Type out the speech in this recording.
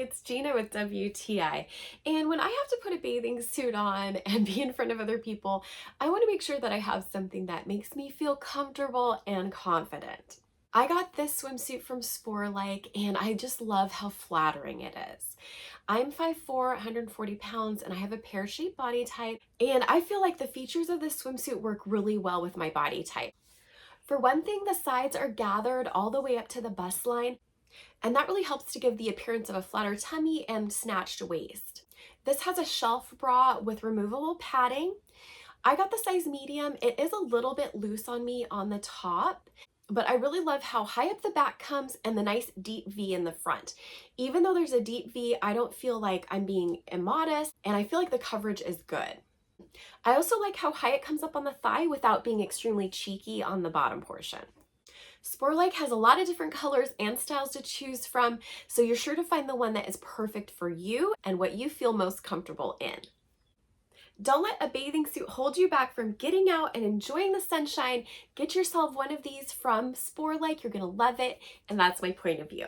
it's Gina with WTI. And when I have to put a bathing suit on and be in front of other people, I want to make sure that I have something that makes me feel comfortable and confident. I got this swimsuit from SPORLIKE and I just love how flattering it is. I'm 5'4", 140 pounds, and I have a pear-shaped body type, and I feel like the features of this swimsuit work really well with my body type. For one thing, the sides are gathered all the way up to the bust line, and that really helps to give the appearance of a flatter tummy and snatched waist. This has a shelf bra with removable padding. I got the size medium. It is a little bit loose on me on the top, but I really love how high up the back comes and the nice deep V in the front. Even though there's a deep V, I don't feel like I'm being immodest, and I feel like the coverage is good. I also like how high it comes up on the thigh without being extremely cheeky on the bottom portion. SPORLIKE has a lot of different colors and styles to choose from, so you're sure to find the one that is perfect for you and what you feel most comfortable in. Don't let a bathing suit hold you back from getting out and enjoying the sunshine. Get yourself one of these from SPORLIKE. You're going to love it, and that's my point of view.